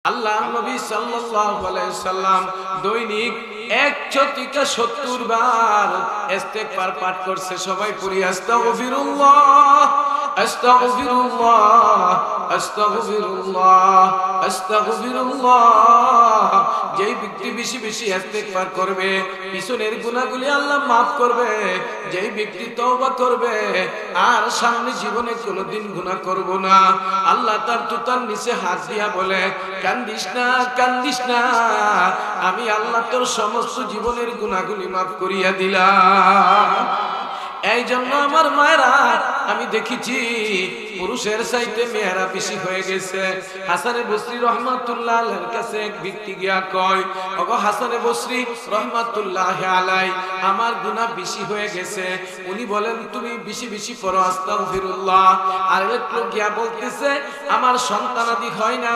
আল্লাহ নবী সাল্লাল্লাহু আলাইহি সাল্লাম দৈনিক 170 বার ইস্তেগফার পাঠ করছে। সবাই পড়ি আস্তাগফিরুল্লাহ আস্তাগফিরুল্লাহ আস্তাগফিরুল্লাহ আস্তাগফিরুল্লাহ। যেই ব্যক্তি বেশি বেশি ইস্তেগফার করবে পিছনের গুনাহগুলি আল্লাহ maaf করবে। যেই ব্যক্তি তওবা করবে আর সামনে জীবনে কোনোদিন গুনাহ করব না, আল্লাহ তার তুতার নিচে হাত দিয়া বলে, কান্দিস না কান্দিস না, আমি আল্লাহ তোর সমস্ত জীবনের গুনাহগুলি maaf করিয়া দিলাম। এই জন্য আমার মায়েরা, আমি দেখেছি পুরুষের চাইতে মেয়েরা বেশি হয়ে গেছে। হাসানে বসরি রহমাতুল্লাহ আলাইহির কাছে এক ব্যক্তি গিয়া কয়, ওগো হাসানে বসরি রহমাতুল্লাহ আলাই, আমার গুনাহ বেশি হয়ে গেছে। উনি বলেন, তুমি বেশি বেশি পড়ো আস্তাগফিরুল্লাহ। আর এক লোক গিয়া বলতেছে, আমার সন্তানাদি হয় না,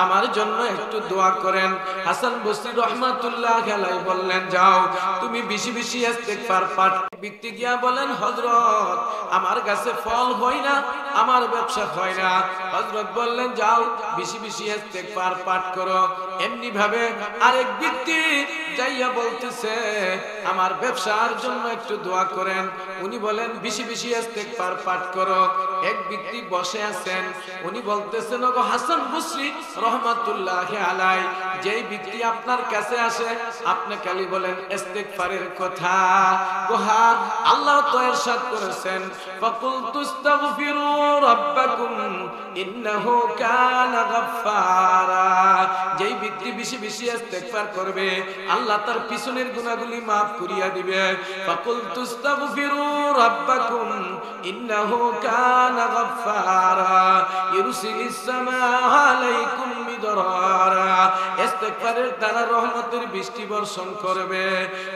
আমার জন্য একটু দোয়া করেন। হাসান বসরি রহমাতুল্লাহ আলাই বললেন, যাও তুমি বেশি বেশি ইস্তেগফার পাঠ। ব্যক্তি গিয়া বলেন, হযরত আমার কাছে ফল হয় না, আমার ব্যবসা হয় না। হযরত বললেন, যাও বেশি বেশি ইস্তেগফার পাঠ করো। এমনি ভাবে আরেক ব্যক্তি যাইয়া বলতেছে, আমার ব্যবসার জন্য একটু দোয়া করেন। উনি বলেন, বেশি বেশি ইস্তেগফার পাঠ করো। এক ব্যক্তি বসে আছেন, উনি বলতেছেন, ওগো হাসান বসরি রহমাতুল্লাহ আলাই, যেই ব্যক্তি আপনার কাছে আসে আপনি খালি বলেন ইস্তেগফারের কথা। গোহা আল্লাহ তো ইরশাদ করেছেন, ফাকুলতু আস্তাগফিরু রাব্বাকুম ইন্নাহু কানা গাফফারা। যেই ব্যক্তি বেশি বেশি ইস্তেগফার করবে আল্লাহ তার পিছনের গুনাহগুলি maaf করিয়া দিবে। ফাকুলতু আস্তাগফিরু রাব্বাকুম ইন্নাহু কানা গাফফারা ইরসিলিস সামাআ আলাইকুম মিদরারা। ইস্তেগফারের দ্বারা রহমতের বৃষ্টি বর্ষণ করবে।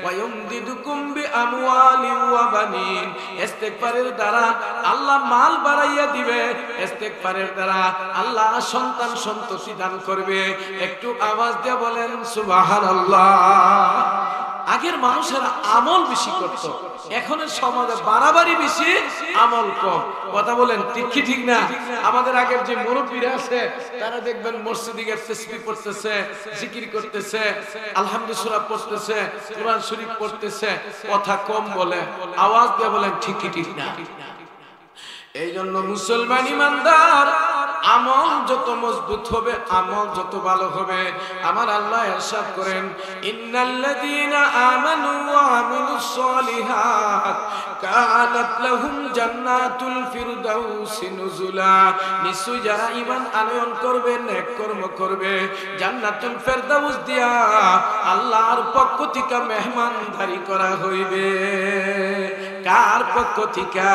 ওয়া ইউমদিদুকুম বিআমওয়ালিন ওয়া বানিন। ইস্তেগফারের দ্বারা আল্লাহ মাল বাড়াইয়া দিবে। ইস্তেগফারের দ্বারা আল্লাহ সন্তান সন্ততি দান করবে। একটু আওয়াজ দিয়ে বলেন সুবহানাল্লাহ। আগের মানুষেরা আমল বেশি করত, এখনের সমাজে বাড়াবাড়ি বেশি, আমল কম। কথা বলেন ঠিক কি ঠিক না? আমাদের আগের যে মুরব্বীরা আছে তারা দেখবেন মসজিদে গিয়ে তাসবিহ পড়তেছে, জিকির করতেছে, আলহামদুলিল্লাহ পড়তেছে, কোরআন শরীফ পড়তেছে, কথা কম বলে। আওয়াজ দিয়ে বলেন ঠিক কি ঠিক না? এই জন্য মুসলমান ইমানদার আমল যত মজবুত হবে, আমল যত ভালো হবে, আমার আল্লাহ ইরশাদ করেন, ইন্নাল্লাযীনা আমানু ওয়া আমিলুস সলিহাত কানাত লাহুম জান্নাতুল ফিরদাউসি নুজুলা। নিশ্চয় যারা ঈমান আনয়ন করবে, নেক কর্ম করবে, জান্নাতুল ফিরদাউস দিয়া আল্লাহর পক্ষ থেকে মেহমানদারি করা হইবে। কার পক্ষ থেকে?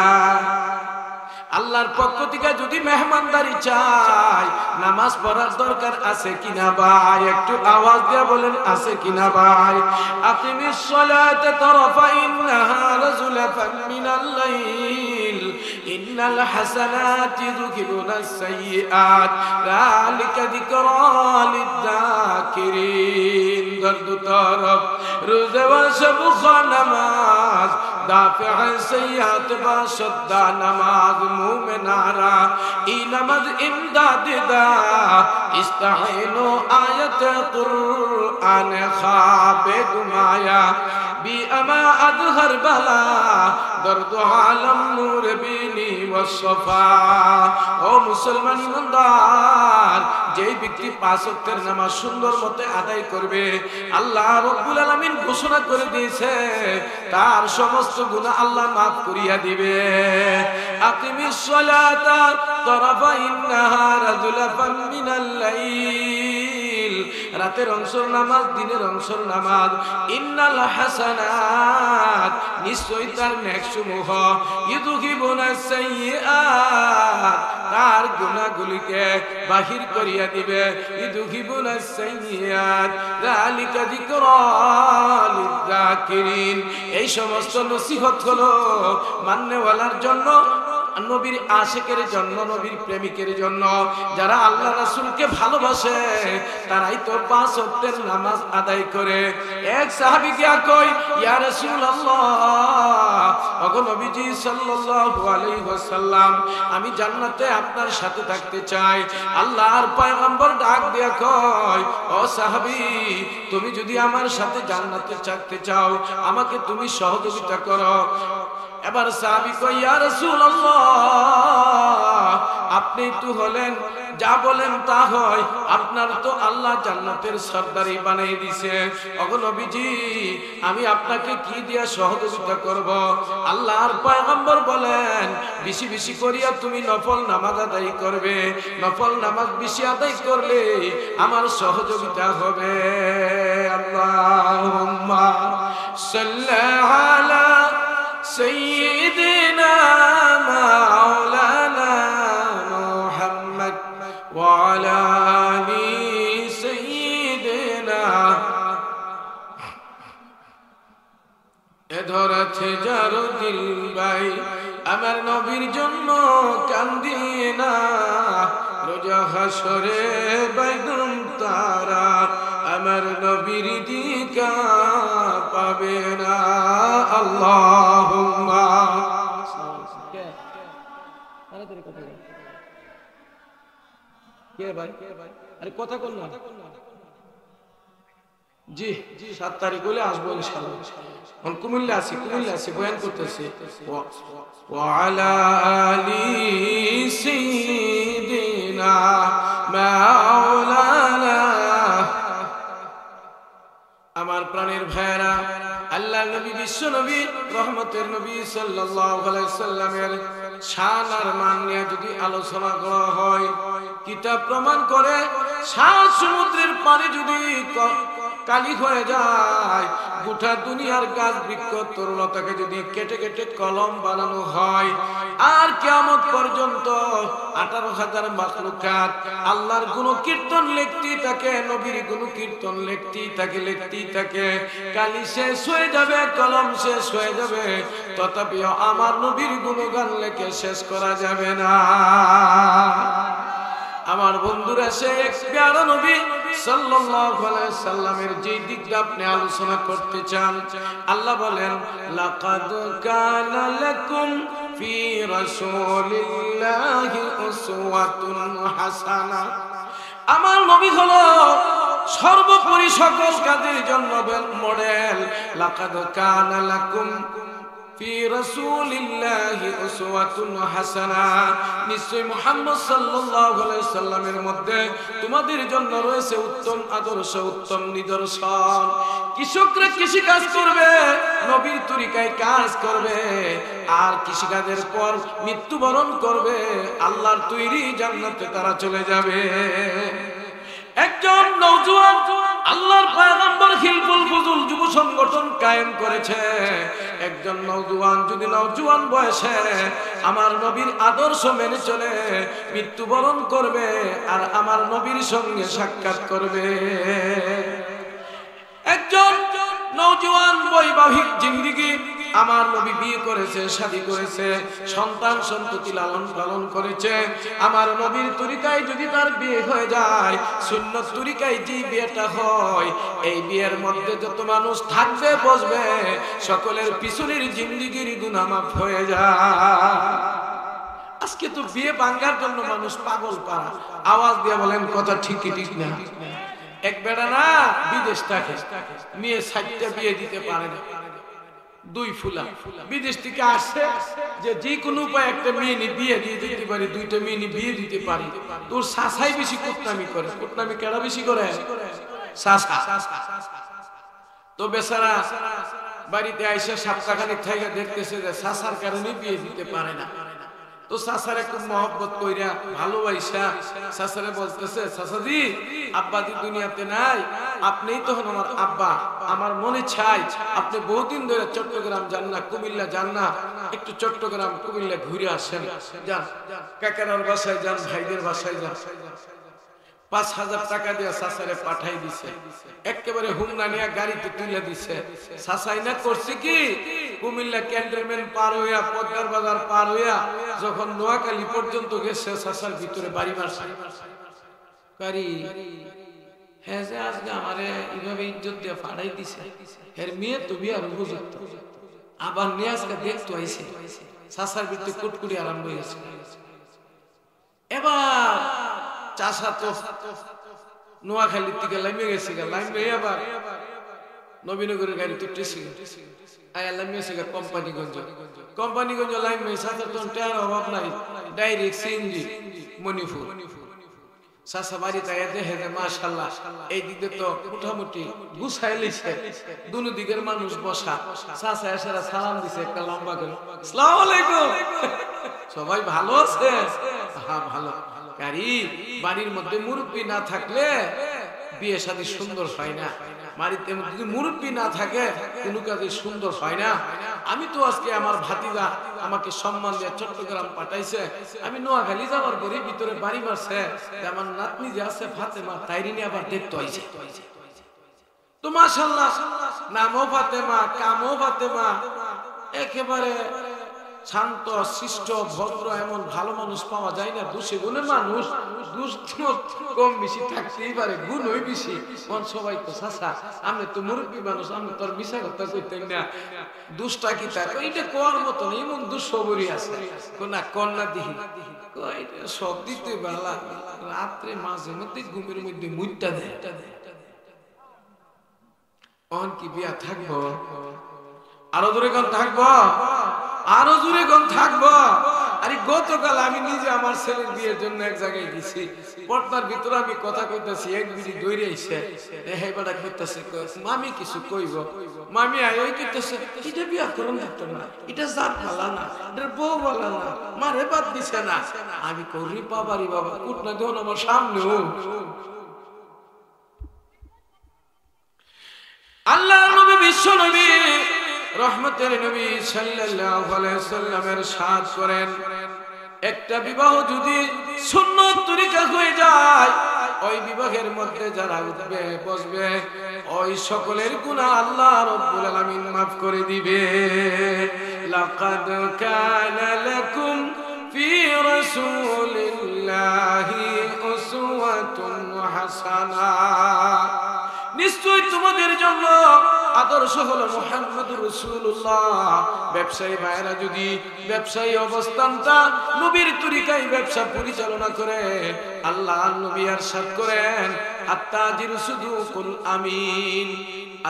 আল্লাহর পক্ষ থেকে যদি মেহমানদারি চাই, নামাজ পড়ার দরকার আছে কিনা ভাই? একটু আওয়াজ দিয়ে বলেন আছে কিনা ভাই? আকিমিস সালাতা তারফাইন নাহার যুলাফান মিনাল লাইল ইন্নাল হাসানাতি যুকিবুনাস সাইয়্যাত যালিকা যিকরা লিয-যাকিরিন। দু তরফ রোজা ওয়া শব নামাজ, দাফিআ সাইয়্যাত বাশদ্দা নামাজ, মুমিনারা ই নামাজ ইমদাদ দা, ইস্তাইনু আয়াত কুরআন খাবে ঘুমায়া বি আমা আদহর বালা দর্দ আলম নূর বিনি ওয়াসফা। ও মুসলমান ইমানদার, যেই ব্যক্তি 5 ওয়াক্তের নামাজ সুন্দর মতে আদায় করবে, আল্লাহ রাব্বুল আলামিন ঘোষণা করে দিয়েছে তার সমস্ত গুনাহ আল্লাহ maaf করিয়া দিবে। আকিমিস সালাতা তারফাইন নাহার যুলাফান মিনাল লাইল, রাতের অংশের নামাজ, দিনের অংশের নামাজ। ইন্নাল হাসানাত, নিশ্চয় তার নেকসমূহ, ইযুহিবুনাস সাইয়্যাত, তার গুনাহগুলিকে বাহির করিয়া দিবে। ইযুহিবুনাস সাইয়্যাত যালিকা যিকরা লিয-যাকিরিন। এই সমস্ত নসিহত হলো মাননেওয়ালার জন্য, নবীর আশিকের জন্য, নবীর প্রেমিকের জন্য, যারা আল্লাহ রাসূলকে ভালোবাসে তারাই তো 5 ওয়াক্তের নামাজ আদায় করে। এক সাহাবী গিয়া কয়, ইয়া রাসূলুল্লাহ, ওগো নবীজি সাল্লাল্লাহু আলাইহি ওয়াসাল্লাম, আমি জান্নাতে আপনার সাথে থাকতে চাই। আল্লাহর পয়গম্বর ডাক দিয়া কয়, ও সাহাবী, তুমি যদি আমার সাথে জান্নাতে থাকতে চাও আমাকে তুমি সহযোগিতা করো। এবার সাহাবী কয়, ইয়া রাসূলুল্লাহ, আপনি তো হলেন, যা বলেন তা হয়, আপনার তো আল্লাহ জান্নাতের সরদারি বানিয়ে দিয়েছে। ওগো নবীজি, আমি আপনাকে কি দিয়া সহযোগিতা করব? আল্লাহর পয়গম্বর বলেন, বেশি বেশি করিয়া তুমি নফল নামাজ আদায় করবে। নফল নামাজ বেশি আদায় করলে আমার সহযোগিতা হবে। আল্লাহুম্মা সাল্লি আলা সাইয়্যিদিনা মাওলানা মুহাম্মদ ওয়া আলা আলি সাইয়্যিদিনা। এ ধরাছে যার দিল ভাই, আমার নবীর জন্য কান্দিয়ে না, রোজা হাসরে বাইদুম তারা আমার নবীর দিকা পাবে না। আল্লাহুম্মা কে ভাই, আরে কথা কোন না জি 7 তারিখ হলে আসবো ইনশাআল্লাহ। আমি কুমিল্লা আছি বয়ান করতেছি। ওয়া আলা আলি সাইয়্যিদিনা মাওলানা। আমার প্রাণের ভাইরা, আল্লাহ নবী, বিশ্ব নবী, রহমতের নবী সাল্লাল্লাহু আলাইহি সাল্লামের শান আর মান নিয়ে যদি আলোচনা করা হয়, কিতাব প্রমাণ করে 7 সমুদ্রের পানি যদি কালি হয়ে যায়, গোটা দুনিয়ার গাছ বৃক্ষ তরুলতাকে যদি কেটে কেটে কলম বানানো হয়, আর কিয়ামত পর্যন্ত 18,000 মাখলুকাত আল্লাহর গুণ কীর্তন লিখতেই থাকে, নবীর গুণ কীর্তন লিখতেই থাকে। কালি শেষ হয়ে যাবে, কলম শেষ হয়ে যাবে, তথাপিও আমার নবীর গুণগান লেখে শেষ করা যাবে না। আমার বন্ধুরা, সে এক প্যারা নবী সাল্লাল্লাহু আলাইহি সাল্লামের যে দিকটা আপনি আলোচনা করতে চান, আল্লাহ বলেন, লাকাদ কানা লাকুম ফি রাসূলিল্লাহি উসওয়াতুন হাসানা। আমার নবী হলো সর্বোপরি সকল কাজের জন্য মডেল। লাকাদ কানা লাকুম ফি রাসূলিল্লাহি উসওয়াতুন হাসানা। নিশ্চয় মুহাম্মদ সাল্লাল্লাহু আলাইহি সাল্লামের মধ্যে তোমাদের জন্য রয়েছে উত্তম আদর্শ, উত্তম নিদর্শন। কৃষকরা কৃষি কাজ করবে, নবীর তরিকায় কাজ করবে, আর কৃষি কাজের পর মৃত্যুবরণ করবে, আল্লাহর তৈরি জান্নাতে তারা চলে যাবে। একজন নওজোয়ান আল্লাহর পয়গম্বর হিলফুল ফুজুল যুব সংগঠন কায়েম করেছে। একজন নওজোয়ান যদি নওজোয়ান বয়সে আমার নবীর আদর্শ মেনে চলে, মৃত্যুবরণ করবে আর আমার নবীর সঙ্গে সাক্ষাৎ করবে। একজন নওজোয়ান বৈবাহিক জিন্দেগি, আমার নবী বিয়ে করেছে, শাদী করেছে, সন্তান সন্ততি লালন পালন করেছে, আমার নবীর তরিকায় যদি তার বিয়ে হয়ে যায়, সুন্নত তরিকায় যে বিয়েটা হয়, এই বিয়ের মধ্যে যত মানুষ থাকবে বসবে, সকলের পিছনের জিন্দেগির গুনাহ মাফ হয়ে যায়। আজকে তো বিয়ে ভাঙার জন্য মানুষ পাগল পারা। আওয়াজ দিয়ে বলেন কথা ঠিক কি ঠিক না? এক বেড়া না বিদেশ থাকে, মেয়ে 60টা বিয়ে দিতে পারে না, 2 ফুলা বিদেশ থেকে আসছে, যে কোনো উপায় একটা মেয়ে বিয়ে দিয়ে দিতে পারি, 2টা মেয়ে বিয়ে দিতে পারি। তোর শাসাই বেশি কুটনামি করে। কুটনামি কেডা বেশি করে? শাসা। তো বেচারা বাড়িতে আইসা সপ্তাহখানিক থেকে দেখতেছে যে শাসার কারণে বিয়ে দিতে পারে না। তো চাচারে খুব মহব্বত কইরা ভালোবাসা চাচারে বলতেছে, চাচাজি আব্বা দি দুনিয়াতে নাই, আপনিই তো হন আমার আব্বা, আমার মনে চাই আপনি বহুদিন ধরে চট্টগ্রাম যান না, কুমিল্লা যান না, একটু চট্টগ্রাম কুমিল্লা ঘুরে আসেন, যান কাকার বাসায় যান, ভাইদের বাসায় যান। 5,000 টাকা দিয়ে চাচারে পাঠাই দিছে, একেবারে হুমনা নিয়ে গাড়িতে তুলে দিছে। চাচাই না করছে কি, কুমিল্লা ক্যান্টনমেন্ট পার হইয়া পদ্মার বাজার পার হইয়া যখন নোয়াখালী পর্যন্ত গেছে, চাচার ভিতরে বাড়ি মারছে। গাড়ি হ্যাঁ যে আজকে আমারে এইভাবে ইজ্জত দিয়ে পাঠাই দিছে, এর মেয়ে তো বিয়ার উপযুক্ত, আবার নিয়ে আজকে দেখতে আইছে। চাচার ভিতরে কুটকুটি আরম্ভ হয়েছে। এবার চাচা তো নোয়াখালীর থেকে লাইমে গেছে, লাইমে আবার নবীনগরের গাড়ি তুলতেছে, আয়া লাইমেছে কোম্পানিগঞ্জ। কোম্পানিগঞ্জ লাইমে চাচার তো টায়ার অভাব নাই, ডাইরেক্ট সিএনজি মণিপুর। চাচা বাড়িতে দেখে যে মাশাআল্লাহ এই দিকে তো মোটামুটি গুছাই লিছে, দুনো দিকের মানুষ বসা। চাচা এসে সালাম দিছে একটা লম্বা করে, আসসালামু আলাইকুম, সবাই ভালো আছে? হ্যাঁ ভালো। গাড়ি বাড়ির মধ্যে মুরব্বি না থাকলে বিয়ে শাদী সুন্দর হয় না, বাড়িতে যদি মুরব্বি না থাকে কোনো কাজে সুন্দর হয় না। আমি তো আজকে আমার ভাতিজা আমাকে সম্মান দিয়ে চট্টগ্রাম পাঠাইছে, আমি নোয়াখালী যাওয়ার পরে ভিতরে বাড়ি মারছে, আমার নাতনি যে আছে ফাতেমা তাইরি নিয়ে আবার দেখতে হয়েছে। তো মাশাআল্লাহ নামও ফাতেমা, কামও ফাতেমা, একেবারে শান্ত শিষ্ট ভদ্র, এমন ভালো মানুষ পাওয়া যায় না। দোষে গুণে মানুষ, দোষ কম বেশি থাকতেই পারে, গুণ ওই বেশি। সবাই তো চাচা আমি তো মুরব্বী মানুষ, আমি তোর মিশা কথা কইতেন না, দুষ্টা কি থাকে এটা কোয়ার মতো নেই, এমন দুঃ সবরই আছে না কন্যা দিহি সব দিতে বেলা রাত্রে মাঝে মধ্যে ঘুমের মধ্যে মুইটা দেয়। অন কি বিয়া থাকবো? আরো দূরে কোন থাকবো? আরো জোরে কোন থাকবো? আরে গতকাল আমি নিজে আমার ছেলের বিয়ের জন্য এক জায়গায় গেছি, পর্দার ভিতরে আমি কথা কইতাছি, এক বিড়ি দৌড়ে আইছে, এই বেটা কইতাছে মামি কিছু কইব, মামি আই ওই কইতাছে এটা বিয়া করুন থাকতো না, এটা জাত ভালো না, এটা বউ ভালো না, মারে বাদ দিছে না। আমি করি বাবারি বাবা কুটনা দেন আমার সামনে। আল্লাহর নবী বিশ্ব নবী রহমতের নবী সাল্লাল্লাহু আলাইহি সাল্লামের সাথ করেন, একটা বিবাহ যদি সুন্নত তরিকা হয়ে যায়, ওই বিবাহের মধ্যে যারা উঠবে বসবে ওই সকলের গুনাহ আল্লাহ রাব্বুল আলামিন maaf করে দিবে। লাকাদ কানা লাকুম ফি রাসূলিল্লাহি উসওয়াতুন হাসানাহ, নিশ্চয় তোমাদের জন্য আদর্শ হলো মুহাম্মদুর রাসূলুল্লাহ। ব্যবসায়ী ভাইরা যদি ব্যবসায়ী অবস্থানটা নবীর তরিকায় ব্যবসা পরিচালনা করে, আল্লাহ নবী ইরশাদ করেন আত্তাজিরু সুদুকুল আমিন,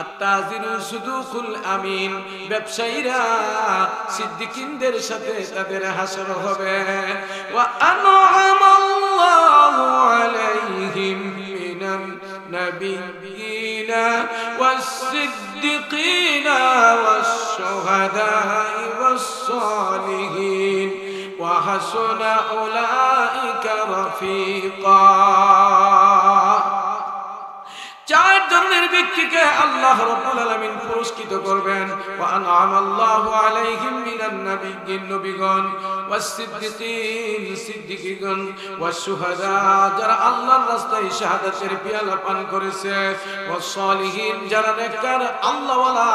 আত্তাজিরু সুদুকুল আমিন, ব্যবসায়ীরা সিদ্দিকিনদের সাথে তাদের হাসর হবে। ওয়া আনআমাল্লাহু আলাইহিম মিনান নাবিয়্যিনা والصديقين والشهداء والصالحين وحسن أولئك رفيقا। চার ধরনের ব্যক্তিকে আল্লাহ রাব্বুল আলামিন পুরস্কৃত করবেন। ওয়া আনআমাল্লাহু আলাইহিম মিনান নাবিয়্যিন, নবীগণ, ওয়াস সিদ্দিকিন, সিদ্দিকীগণ, ওয়াস শুহাদা, যারা আল্লাহর রাস্তায় শাহাদাতের পেয়ালা পান করেছে, ওয়াস সালিহিন, যারা নেককার আল্লাহওয়ালা,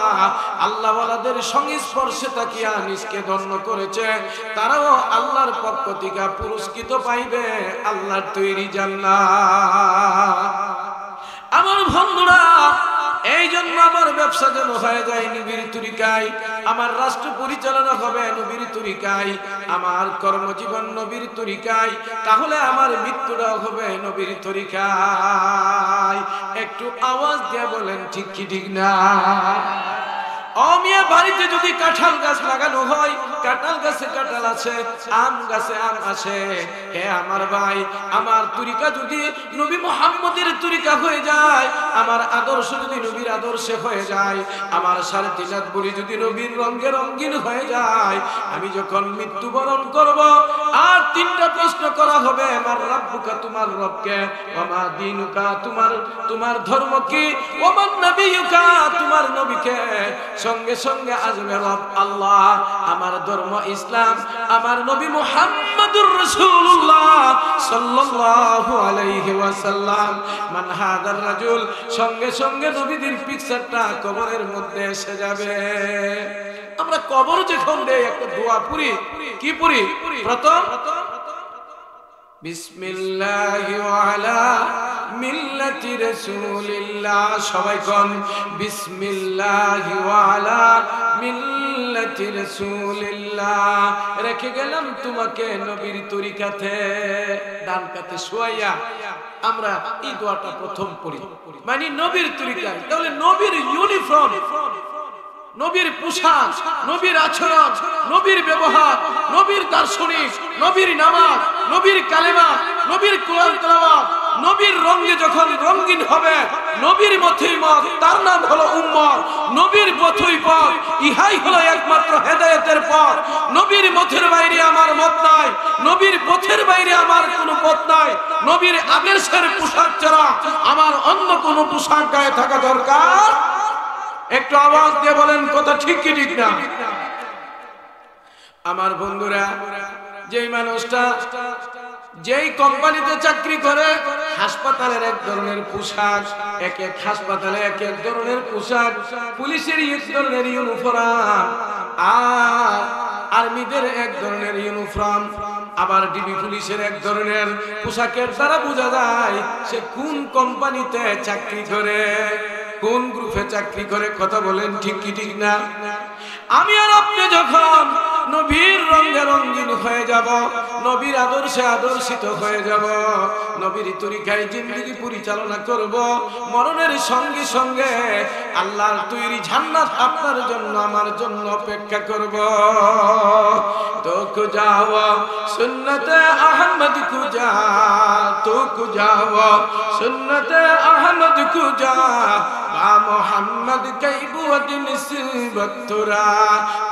আল্লাহওয়ালাদের সংস্পর্শে তাকিয়া নিজকে ধন্য করেছে, তারাও আল্লাহর পক্ষ থেকে পুরস্কৃত পাইবে আল্লাহর তৈরি জান্নাত। আমার বন্ধুরা, এই জন্য আমার ব্যবসা যেন হয়ে যায় নবীর তরিকায়, আমার রাষ্ট্র পরিচালনা হবে নবীর তরিকায়, আমার কর্মজীবন নবীর তরিকায়, তাহলে আমার মৃত্যুটাও হবে নবীর তরিকায়। একটু আওয়াজ দিয়ে বলেন ঠিক কি ঠিক না? অমিয়া বাড়িতে যদি কাঁঠাল গাছ লাগানো হয়, কাঁঠাল গাছে কাঁঠাল আছে, আম গাছে আম আছে, হে আমার ভাই, আমার তরিকা যদি নবী মুহাম্মদের তরিকা হয়ে যায়, আমার আদর্শ যদি নবীর আদর্শে হয়ে যায়, আমার সাড়ে তিন হাত বড়ি যদি নবীর রঙে রঙিন হয়ে যায়, আমি যখন মৃত্যুবরণ করব আর তিনটা প্রশ্ন করা হবে, আমার রাব্বুকা, তোমার রবকে, ওমা দীনুকা, তোমার ধর্ম কি, ওমান নবিয়ুকা, তোমার নবীকে, সঙ্গে সঙ্গে আসবে রব আল্লাহ, আমার ধর্ম ইসলাম, আমার নবী মুহাম্মদুর রাসূলুল্লাহ সাল্লাল্লাহু আলাইহি ওয়াসাল্লাম। মান হাদার রাজুল, সঙ্গে সঙ্গে নবীদের পিকচারটা কবরের মধ্যে এসে যাবে। আমরা কবর যখন দেই একটা দোয়া পড়ি, কি পড়ি? প্রথম বিসমিল্লাহি ওয়া আলা মিল্লাতি রাসূলিল্লাহ, সবাই কোন বিসমিল্লাহি ওয়া আলা মিল্লাতি রাসূলিল্লাহ। রেখে গেলাম তোমাকে নবীর তরিকাতে, ডান কাতে শুয়াইয়া আমরা এই দোয়াটা প্রথম পড়ি, মানে নবীর তরিকায়। তাহলে নবীর ইউনিফর্ম, নবীর পোশাক, নবীর আচরণ, নবীর ব্যবহার, নবীর দার্শনিক, নবীর নামাজ, নবীর কালেমা, নবীর কোরআন তেলাওয়াত, নবীর রঙে যখন রঙিন হবে, নবীর মতই মত, তার নাম হলো উম্মত। নবীর পথই পথ, ইহাই হলো একমাত্র হেদায়েতের পথ। নবীর মতের বাইরে আমার মত নাই, নবীর পথের বাইরে আমার কোনো পথ নাই। নবীর আদর্শের পোশাক ছাড়া আমার অন্য কোনো পোশাক গায়ে থাকা দরকার। একটু আওয়াজ দিয়ে বলেন কথা ঠিক কি ঠিক না? আমার বন্ধুরা, যেই মানুষটা যেই কোম্পানিতে চাকরি করে, হাসপাতালের এক ধরনের পোশাক, এক এক হাসপাতালে এক এক ধরনের পোশাক, পুলিশের এক ধরনের ইউনিফর্ম, আর আর্মিদের এক ধরনের ইউনিফর্ম, আবার ডিবি পুলিশের এক ধরনের পোশাকের দ্বারা বোঝা যায় সে কোন কোম্পানিতে চাকরি করে, কোন গ্রুপে চাকরি করে। কথা বলেন ঠিক কি ঠিক না? আমি আর আপনি যখন নবীর রঙে রঙিন হয়ে যাব, নবীর আদর্শে আদর্শিত হয়ে যাব, নবীর তরিকায় জিন্দেগি পরিচালনা করব, মরণের সঙ্গে সঙ্গে আল্লাহর তৈরি জান্নাত আপনার জন্য আমার জন্য অপেক্ষা করব। তো খুঁজাও সুন্নতে আহমদ খুঁজা, তো খুঁজাও সুন্নতে আহমদ খুঁজা, মোহাম্মদ কাইবুয়াদ নিসবত তোরা।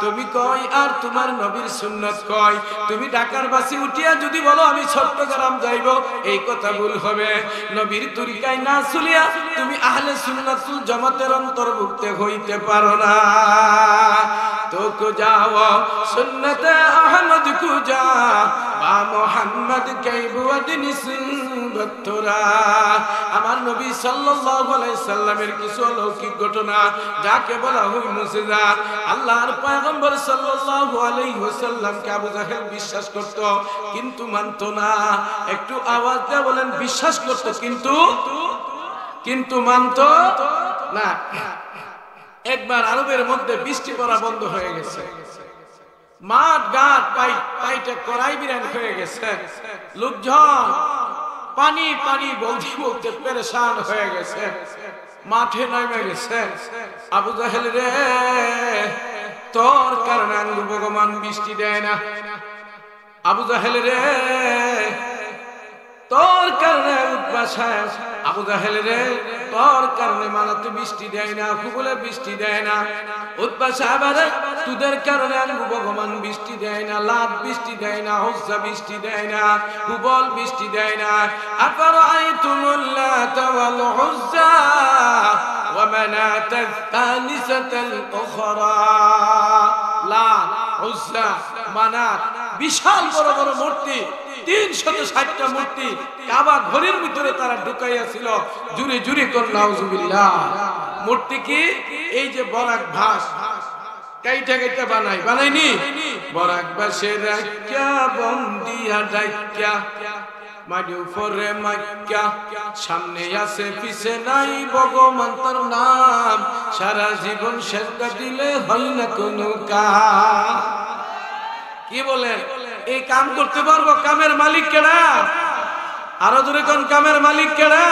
তুমি কই আর তোমার নবীর সুন্নাত কই? তুমি ঢাকার বাসে উঠিয়া যদি বলো আমি চট্টগ্রাম যাইব, এই কথা ভুল হবে। নবীর তরিকায় না চলিয়া তুমি আহলে সুন্নাতুল জামাতের অন্তর্ভুক্ত হইতে পারো না। তো খুঁজাও সুন্নতে আহমদ খুঁজা, মোহাম্মদ কাইবুয়াদ নিসবত তোরা। আমার নবী সাল্লাল্লাহু আলাইহি সাল্লামের কিছু অলৌকিক ঘটনা, যাকে বলা হয় মুজিজা। আল্লাহর পয়গম্বর সাল্লাল্লাহু আলাইহি ওয়াসাল্লামকে আবু জাহেল বিশ্বাস করত, কিন্তু মানত না। একটু আওয়াজ দিয়ে বলেন, বিশ্বাস করত কিন্তু মানত না। একবার আরবের মধ্যে বৃষ্টি পড়া বন্ধ হয়ে গেছে, মাঠ ঘাট পাইটা করাই বিরান হয়ে গেছে, লোকজন পানি পানি বলতে বলতে পেরেশান হয়ে গেছে, মাঠে নেমে গেছে। আবু জাহেল রে, তোর কারণে ভগবান বৃষ্টি দেয় না। আবু জাহেল রে, তোর কারণে উদ্বাসায়। আবু জাহেল রে, তোর কারণে মানাতে বৃষ্টি দেয় না, হুবলে বৃষ্টি দেয় না। উদ্বাসায় বারে, তোদের কারণে ভগবান বৃষ্টি দেয় না, লাত বৃষ্টি দেয় না, হুজ্জা বৃষ্টি দেয় না, হুবল বৃষ্টি দেয় না। আফারাআইতুমুল লাতা ওয়াল হুজ্জা ওয়া মানাতাল তানিসাতাল উখরা। লাত, হুজ্জা, মানাত, বিশাল বড় বড় মূর্তি, 360টা মূর্তি কাবা ঘরের ভিতরে তারা ঢুকাইয়া ছিল। জুরে জুরে কর নাউজুবিল্লাহ। মূর্তি কি? এই যে বরাক ভাস কাইটা কাইটা বানাইনি, বরাক ভাসে রাখিয়া বন্দিয়া ডাইকা, মাটি উপরে মাইকা, সামনে আছে পিছে নাই, ভগবান তার নাম, সারা জীবন সেজদা দিলে হয় না কোনো কাজ। কি বলেন? এই কাম করতে পারবো? কামের মালিক কেডা? আরো জোরে কোন কামের মালিক কেডা?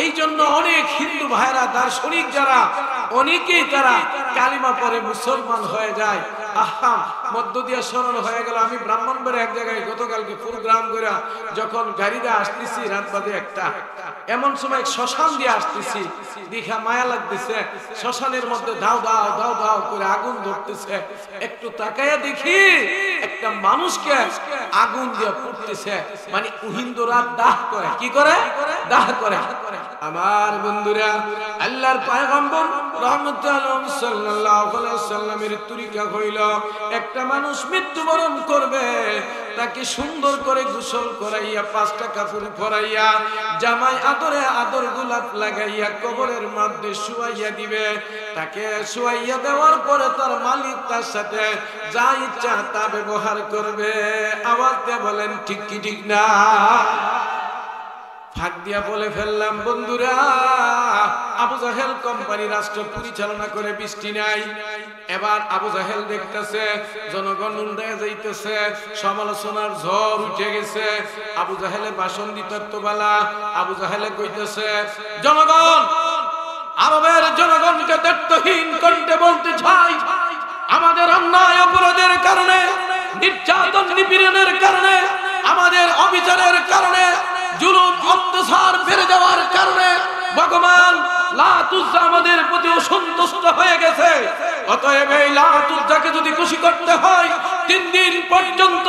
এই জন্য অনেক হিন্দু ভাইরা, দার্শনিক যারা, অনেকেই তারা কালিমা পরে মুসলমান হয়ে যায়। আহা, মধ্য দিয়া স্মরণ হয়ে গেল, আমি ব্রাহ্মণবাড়িয়া এক জায়গায় গতকালকে প্রোগ্রাম করে যখন গাড়িতে আসতেছি রাত বাজে 1টা, এমন সময় শ্মশান দিয়ে আসতেছি, দেখা মায়া লাগতেছে। শ্মশানের মধ্যে দাও দাও দাও দাও করে আগুন ধরতেছে। একটু তাকায়া দেখি একটা মানুষকে আগুন দিয়ে পুড়তেছে, মানে উহিন্দুরা দাহ করে। কি করে? দাহ করে। আমার বন্ধুরা, আল্লাহর পয়গম্বর রাহমাতুল্লাহ সাল্লাল্লাহু আলাইহি ওয়াসাল্লামের তরিকা হইল, একটা মানুষ মৃত্যুবরণ করবে তাকে সুন্দর করে গোসল করাইয়া, 5টা কাপড় পরাইয়া, জামাই আদরে আদর গোলাপ লাগাইয়া কবরের মধ্যে শুয়াইয়া দিবে। তাকে শুয়াইয়া দেওয়ার পরে তার মালিক তার সাথে যা ইচ্ছা তা ব্যবহার করবে। আওয়াজ দিয়ে বলেন ঠিক কি ঠিক না? ফাঁক দিয়া বলে ফেললাম বন্ধুরা, আবু জাহেল কোম্পানি রাষ্ট্র পরিচালনা করে, বৃষ্টি নাই। এবার আবু জাহেল দেখতেছে জনগণ উন্ডায় যাইতেছে, সমালোচনার ঝড় উঠে গেছে। আবু জাহেলে ভাষণ দিতে তো বেলা, আবু জাহেলে কইতেছে, জনগণ, আরবের জনগণকে দায়িত্বহীন কণ্ঠে বলতে চাই, আমাদের অন্যায় অপরাধের কারণে, নির্যাতন নিপীড়নের কারণে, আমাদের অবিচারের কারণে, জুলুম অত্যাচার বেড়ে যাওয়ার কারণে ভগবান লাত উজ্জা আমাদের প্রতি অসন্তুষ্ট হয়ে গেছে। অতএব এই লাত উজ্জাকে যদি খুশি করতে হয়, 3 দিন পর্যন্ত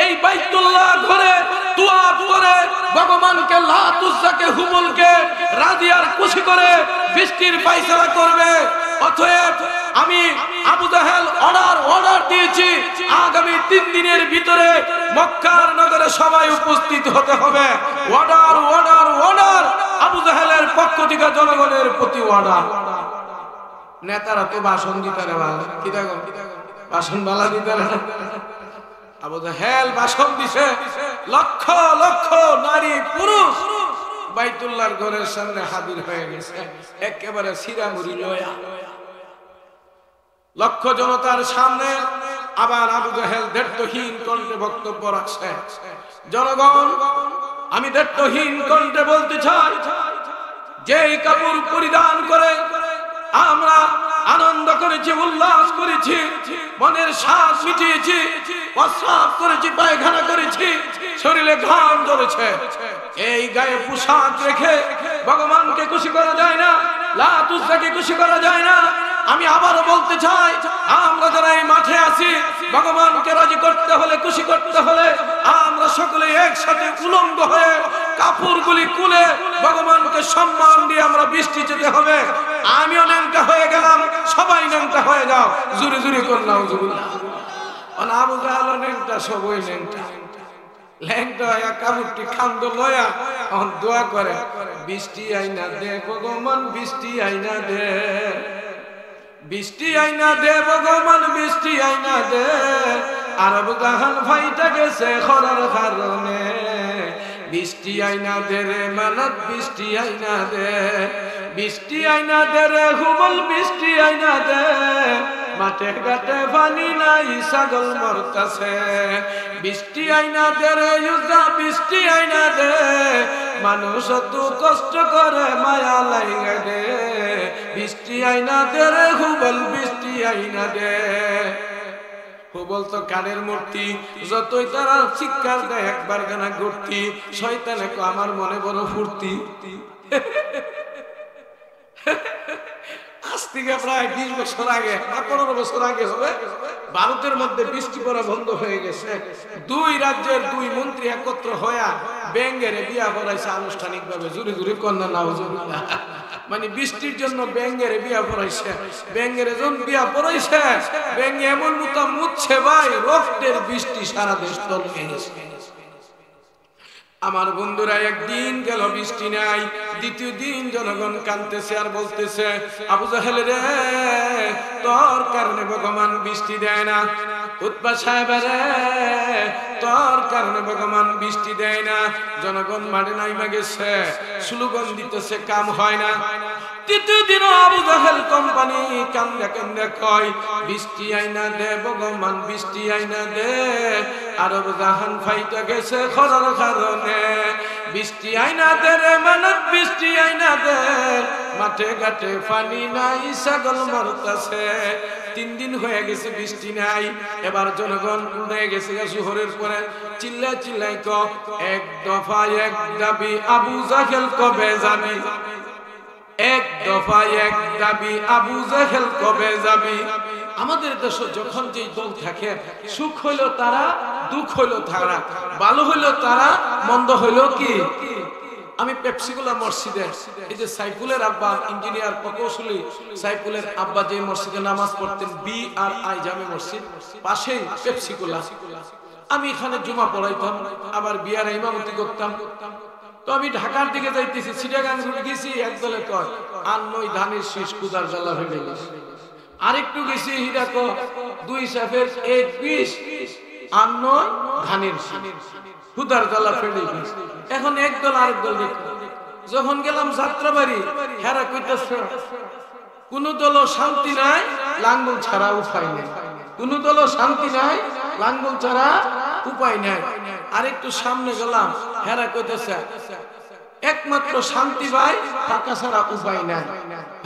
এই বাইতুল্লাহ ঘরে তুয়াব করে ভগবানকে, লাত উজ্জাকে, হুবলকে রাজি আর খুশি করে বৃষ্টির ফায়সালা করবে। অতএব আমি আবু জাহেল অর্ডার দিয়েছি, আগামী 3 দিনের ভিতরে মক্কার নগরে সবাই উপস্থিত হতে হবে। অর্ডার আবু জাহেলের পক্ষ থেকে জনগণের প্রতি অর্ডার। নেতারা তো ভাষণ দিতে রে ভালো, কি দেখো ভাষণ বালা দিতে রে। আবু জাহেল ভাষণ দিছে, লক্ষ লক্ষ নারী পুরুষ বাইতুল্লাহর ঘরের সামনে হাজির হয়ে গেছে, একেবারে সিরামুরি লয়া। লক্ষ জনতার সামনে আবার আবু জাহেল দায়িত্বহীন কণ্ঠে বক্তব্য রাখছে, জনগণ, আমি দায়িত্বহীন কণ্ঠে বলতে চাই, যেই কাপড় পরিধান করে আমরা আনন্দ করেছি, উল্লাস করেছি, মনের শ্বাস মিটিয়েছি, প্রস্রাব করেছি, পায়খানা করেছি, শরীরে ঘাম ধরেছে, এই গায়ে পোশাক রেখে ভগবানকে খুশি করা যায় না, লাত উজ্জাকে খুশি করা যায় না। আমি আবারও বলতে চাই, আমরা যারা এই মাঠে আছি, ভগবানকে রাজি করতে হলে, খুশি করতে হলে আমরা সকলে একসাথে উলঙ্গ হয়ে কাপড়গুলি খুলে ভগবানকে সম্মান দিয়ে আমরা বৃষ্টি যেতে হবে। আমিও ন্যাংটা হয়ে গেলাম, সবাই ন্যাংটা হয়ে যাও, জুড়ে জুড়ে করলাম। আবু জাহেল ন্যাংটা, সবই ন্যাংটা, ল্যাংটা হয়ে কাপড়টি খান্দ লয়া এখন দোয়া করে, বৃষ্টি আইনা দে ভগবান, বৃষ্টি আইনা দে, বৃষ্টি আইনা দে ভগবান, বৃষ্টি আইনা দে। আরব জাহান ফাইটা গেছে খরার কারণে, বৃষ্টি আইনা দে রে মানত, বৃষ্টি আইনা দে, বৃষ্টি আইনা দে রে হুবল, বৃষ্টি আইনা দে। মাঠে ঘাটে পানি নাই, ছাগল মরতাছে, বৃষ্টি আইনা দে রে ইউজা, বৃষ্টি আইনা দে। মানুষ তো কষ্ট করে মায়া লাইগা দে, বৃষ্টি আইনা দে রে হুবল, বৃষ্টি আইনা দে। হুবল তো কানের মূর্তি, যতই তারা চিৎকার দেয় একবার গানা ঘুরতি, শয়তানে কো আমার মনে বড় ফুর্তি। আজ থেকে প্রায় 20 বছর আগে, 15 বছর আগে হবে, ভারতের মধ্যে বৃষ্টি পড়া বন্ধ হয়ে গেছে। 2 রাজ্যের 2 মন্ত্রী একত্র হইয়া ব্যাঙ্গেরে বিয়া পড়াইছে আনুষ্ঠানিক ভাবে, জুড়ে জুড়ে কন্যা নাউজুবিল্লাহ। মানে বৃষ্টির জন্য ব্যাঙ্গেরে বিয়া পড়াইছে, ব্যাঙ্গেরে যখন বিয়া পড়াইছে, ব্যাঙ্গে এমন মতো মুচ্ছে ভাই, রক্তের বৃষ্টি সারা দেশ তলে গেছে। আমার বন্ধুরা, একদিন গেল বৃষ্টি নাই, দ্বিতীয় দিন জনগণ কাঁদতেছে আর বলতেছে, আবু জাহেল রে, তোর কারণে ভগবান বৃষ্টি দেয় না, উতবা সাহেব রে, তোর কারণে ভগবান বৃষ্টি দেয় না। জনগণ মাঠে নাইমা গেছে, স্লোগান দিতেছে, কাম হয় না। তৃতীয় দিন আবু জাহেল কোম্পানি কান্দে কান্দে কয়, বৃষ্টি আইনা দে ভগবান, বৃষ্টি আইনা দে। আরব জাহান ফাইটা গেছে খরার কারণে, বৃষ্টি আইনা দে রে মানত, বৃষ্টি আইনা দে। মাঠে ঘাটে পানি নাই, ছাগল মরতাছে। 3 দিন হয়ে গেছে বৃষ্টি নাই। এবার জনগণ উড়ে গেছে শহরের পরে, চিল্লা চিল্লাই ক, এক দফা এক দাবি, আবু জাহেল কবে যাবি? এক দফা এক দাবি, আবু জাহেল কবে যাবি? আমাদের দেশে যখন যে দল থাকে, সুখ হইল তারা, দুঃখ হইল তারা, ভালো হইল তারা, মন্দ হইল কি। আমি পেপসিগুলা মসজিদে, এই যে সাইফুলের আব্বা ইঞ্জিনিয়ার প্রকৌশলী সাইফুলের আব্বা যে মসজিদে নামাজ পড়তেন, BRI জামে মসজিদ, পাশেই পেপসিগুলা। আমি এখানে জুমা পড়াইতাম, আবার বিয়ার ইমামতি করতাম। তো আমি ঢাকার দিকে যাইতেছি, চিটাগাং রুট গেছি, একদলে কয় আর নই ধানের শীষ কুদার জ্বালা হয়ে গেছে। আরেকটু গেছি হিরাকো 2 সাফের 1 আর নয় ধানের শীষ কুদার জ্বালা ফেলে গেছে। এখন একদল আরেক দল দেখো। যখন গেলাম যাত্রাবাড়ি, হেরা কইতেছে কোন দল শান্তি নাই, লাঙ্গল ছাড়া উপায় নেই। কোন দল শান্তি নাই, লাঙ্গল ছাড়া উপায় নাই। আরেকটু সামনে গেলাম, হেরা কইতেছে একমাত্র শান্তি ভাই, টাকা ছাড়া উপায় নাই।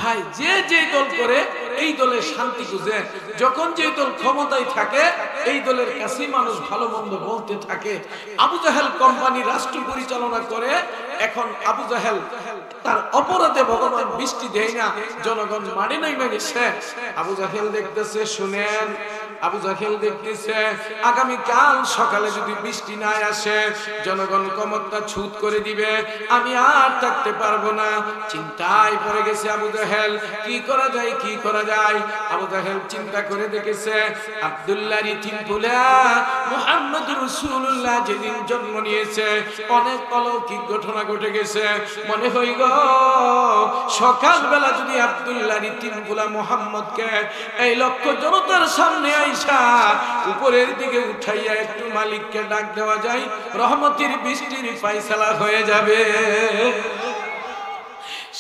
ভাই যে যে দল করে এই দলের শান্তি খুঁজে, যখন যে দল ক্ষমতায় থাকে এই দলের কাছে মানুষ ভালো মন্দ বলতে থাকে। আবু জাহেল কোম্পানি রাষ্ট্র পরিচালনা করে, এখন আবু জাহেল তার অপরাধে ভগবান বৃষ্টি দেয় না, জনগণ মারে নাই গেছে। আবু জাহেল দেখতেছে, শুনেন, আবু জাহেল দেখতেছে আগামী কাল সকালে যদি বৃষ্টি না আসে, জনগণ ক্ষমতা ছুট করে দিবে, আমি আর থাকতে পারবো না। চিন্তায় পড়ে গেছে আবু জাহেল, কি করা যায়, কি করা যায়। আবু জাহেল চিন্তা করে দেখেছে আব্দুল্লাহর তিনপুলা মুহাম্মদ রাসূলুল্লাহ যেদিন জন্ম নিয়েছে, অনেক অলৌকিক ঘটনা ঘটে গেছে। মনে হই গো, সকালবেলা যদি আব্দুল্লাহর তিনপুলা মুহাম্মদকে এই লক্ষ জনতার সামনে আইসা উপরের দিকে উঠাইয়া একটু মালিককে ডাক দেওয়া যায়, রহমতের বৃষ্টির ফায়সালা হয়ে যাবে।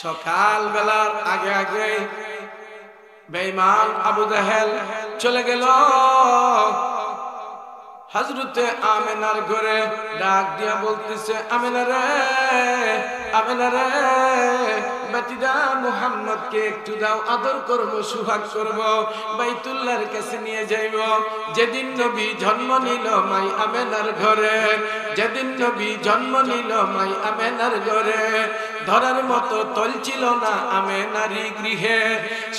সকাল বেলার আগে আগে বেঈমান আবু জাহেল চলে গেল হযরতে আমেনার ঘরে, ডাক দিয়া বলতেছে আমেনা রে, আমেনা রে, বাতিদা মুহাম্মদকে একটু দাও, আদর করব, সুহাগ করব, বাইতুল্লাহর কাছে নিয়ে যাইব। যেদিন নবী জন্ম নিল মাই আমেনার ঘরে, যেদিন নবী জন্ম নিল মাই আমেনার ঘরে, ধরার মতো তল ছিল না আমেনারি গৃহে,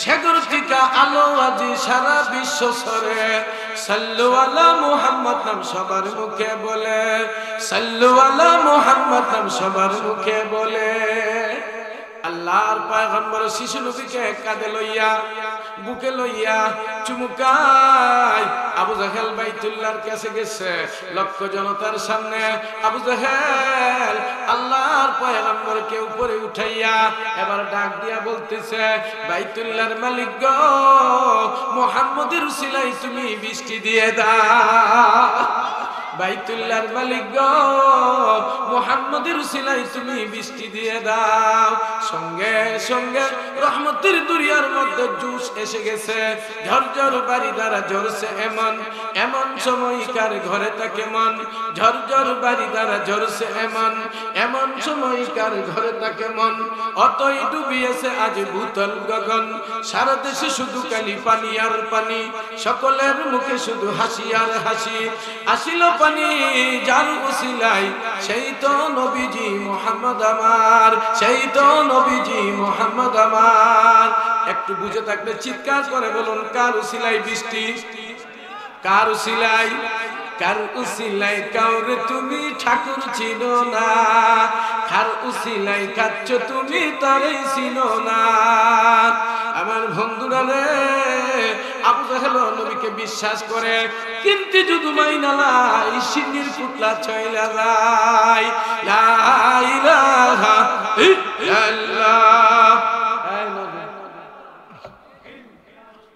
সেগর থেকে আলো আজি সারা বিশ্ব সরে। সাল্লু আলা মুহাম্মদ নাম সবার মুখে বলে, সাল্লু আলা মুহাম্মদ নাম সবার মুখে বলে। আল্লাহর পয়গম্বর শিশু নবীকে কাঁধে লইয়া, বুকে লইয়া চুমুকায় আবু জাহেল বাইতুল্লাহর কাছে গেছে, লক্ষ জনতার সামনে আবু জাহেল আল্লাহর পয়গম্বরকে উপরে উঠাইয়া এবার ডাক দিয়া বলতেছে, বাইতুল্লাহর মালিক গো, মুহাম্মদের উসিলায় তুমি বৃষ্টি দিয়ে দাও। বাইতুল্লাহর মালিক গো, মুহাম্মদের উসিলায় তুমি বৃষ্টি দিয়ে দাও। সঙ্গে সঙ্গে রহমতের দুনিয়ার মধ্যে জুস এসে গেছে, ঝরঝর বাড়ি দ্বারা ঝরছে এমন, এমন সময়কার ঘরে থাকে মন, ঝরঝর বাড়ি দ্বারা ঝরছে এমন, এমন সময়কার ঘরে থাকে মন। অতই ডুবিয়েছে আজ ভূতল গগন, সারা দেশে শুধু কালি পানি আর পানি, সকলের মুখে শুধু হাসি আর হাসি। আসিল পানি যার উসিলায়, সেই তো নবীজি মুহাম্মদ আমার, সেই তো নবীজি মুহাম্মদ আমার। একটু বুঝে থাকলে চিৎকার করে বলুন, কার উসিলায় বৃষ্টি, কার উসিলায়, কার উসিলায় কাউরে তুমি ঠাকুর চিনো না, কার উসিলায় কাচ্ছ তুমি তারে চিনো না। আমার বন্ধুরা রে, আবু জাহেল নবীকে বিশ্বাস করে, কিন্তু যদি মাইনালা ইসিনির পুতলা চইলা যায়। লা ইলাহা ইল্লাল্লাহ,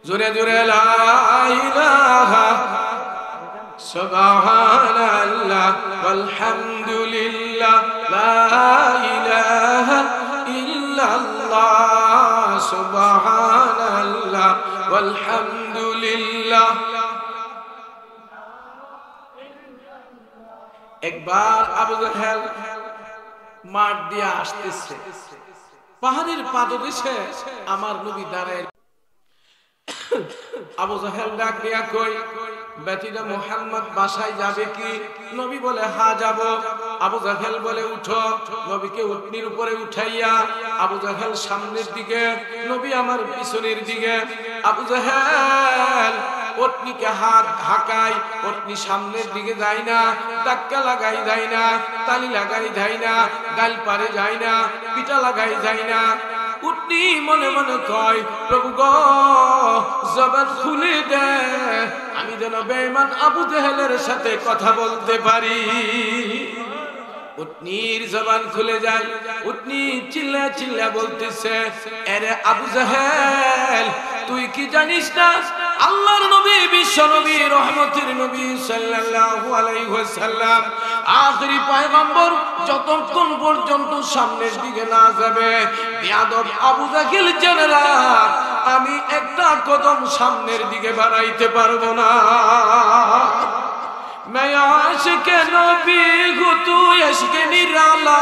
জোরে জোরে লা ইলাহা সুবহানাল্লাহ ওয়ালহামদুলিল্লাহ, লা ইলাহা ইল্লাল্লাহ, সুবহানাল্লাহ ওয়ালহামদুলিল্লাহ। একবার আবু জাহেল মাঠ দিয়ে আসতেছে, পাহাড়ের পাদদেশে আমার নবী দাঁড়ায়। আবু জাহেল ডাক দিয়া কই, বেটিটা মুহাম্মদ বাসায় যাবে কি? নবী বলে হ্যাঁ যাব। আবু জাহেল বলে উঠো। নবীকে উটনির উপরে উঠাইয়া আবু জাহেল সামনের দিকে, নবী আমার পিছনের দিকে। আবু জাহেল উটনিকে হাত হাঁকাই, উটনি সামনের দিকে যায় না, ধাক্কা লাগাই যায় না, তালি লাগাই যায় না, গাল পারে যায় না, পিটা লাগাই যায় না। উটনি মনে মনে কয়, প্রভু গো জবান খুলে দে, আমি যেন বেঈমান আবু জাহেলের সাথে কথা বলতে পারি। উটনির জবান খুলে যায়। উটনি চিল্লা চিল্লা বলতেছে, আরে আবু জাহেল তুই কি জানিস না আল্লাহর নবী বিশ্ব নবী রহমতের নবী সাল্লাল্লাহু আলাইহি ওয়াসাল্লাম আখেরি পয়গম্বর যতক্ষণ পর্যন্ত সামনের দিকে না যাবে বেয়াদব আবু জাহেল জানেরা আমি একটা কদম সামনের দিকে বাড়াইতে পারবো না। मैं आशिक नबी हूँ तू इश्क निराला,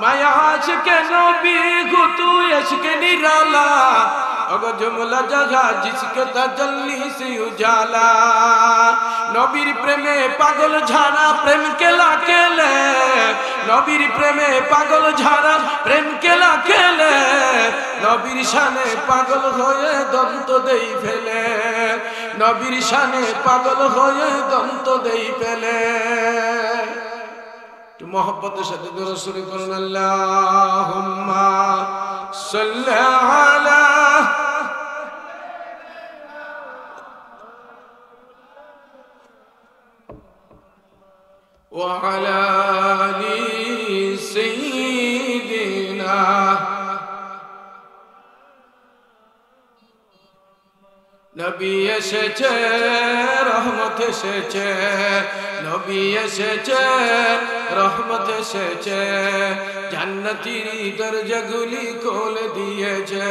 मैं आशिक नबी हूँ तू इश्क निराला, अगर जुमला जगह जिसके तजल्ली से उजाला। नबीर प्रेमे पागल झारा प्रेम केला केले, नबीर प्रेमे पागल झारा प्रेम केला केले, नबीर शाने पागल होए दंत देई फेले, नबीर शाने पागल होए दंत देई फेले। तो मोहब्बतेर साथे दुरूद शरीफ पढ़ुन, अल्लाहुम्मा सल्ली अला وعلى آل سيدنا। নবী এসেছে রহমত এসেছে, নবী এসেছে রহমত এসেছে, জান্নাতের দরজাগুলি খুলে দিয়েছে,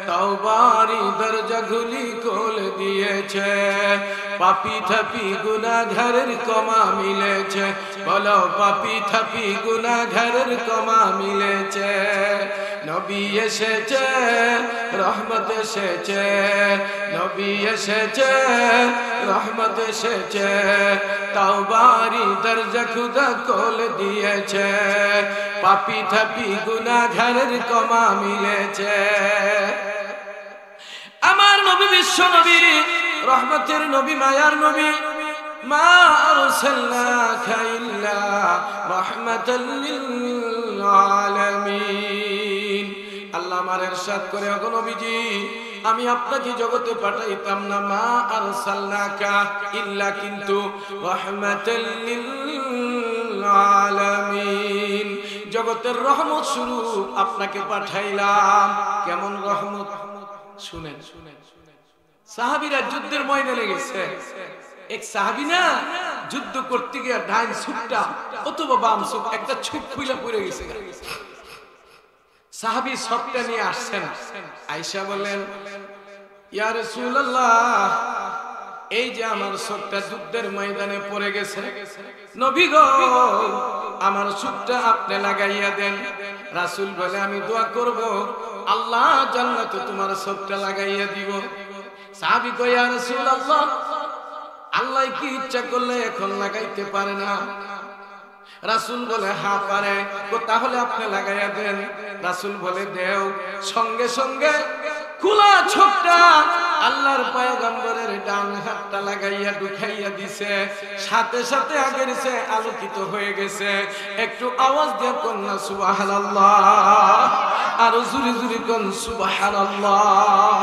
তওবারি দরজাগুলি খুলে দিয়েছে, পাপী থাপি গুনাহগারের ক্ষমা মিলেছে, বলো পাপী থাপি গুনাহগারের ক্ষমা মিলেছে। নবী এসেছে রহমত এসেছে, নবী এসেছে রহমত এসেছে, তওবারি দরজা খুদা খুলে দিয়েছে, পাপী থাপি গুনাহগারের ক্ষমা মিলেছে। আমার নবী বিশ্ব নবী রহমতের নবী মায়ার নবী, মা আরসালনাকা ইল্লা রাহমাতাল লিল আলামিন। আল্লাহ আমার ইরশাদ করে, ওগো নবীজি আমি আপনাকে জগতে পাঠাইতাম না, মা আরসালনাকা ইল্লা কিন্তু রাহমাতাল লিল আলামিন, জগতের রহমত স্বরূপ আপনাকে পাঠাইলাম। কেমন রহমত শুনেন। সাহাবীরা যুদ্ধের ময়দানে গেছে, এক সাহাবী না যুদ্ধ করতে গিয়ে ডাইন ছুপটা অথবা বাম ছুপ একটা ছুপ খুইলা পড়ে গেছে। সাহাবী ছপটা নিয়ে আসছেন, আয়েশা বলেন, ইয়া রাসূলুল্লাহ এই যে আমার ছপটা যুদ্ধের ময়দানে পড়ে গেছে, নবী গো আমার ছুপটা আপনি লাগাইয়া দেন। রাসূল বলে, আমি দোয়া করব আল্লাহ জান্নাতে তোমার ছপটা লাগাইয়া দিব। সাহাবী কয়, ইয়া রাসূলুল্লাহ আল্লাহ কি ইচ্ছা করলে এখন লাগাইতে পারে না? রাসূল বলে, হ্যাঁ পারে। তাহলে আপনি লাগাইয়া দেন। রাসূল বলে, দেও। সঙ্গে সঙ্গে খোলা ছোটটা আল্লাহর পয়গম্বরের ডান হাতটা লাগাইয়া ঢুকাইয়া দিছে, সাথে সাথে আগের সে আলোকিত হয়ে গেছে। একটু আওয়াজ দিয়ে কোন না সুবহানাল্লাহ, আর জোরে জোরে কোন সুবহানাল্লাহ।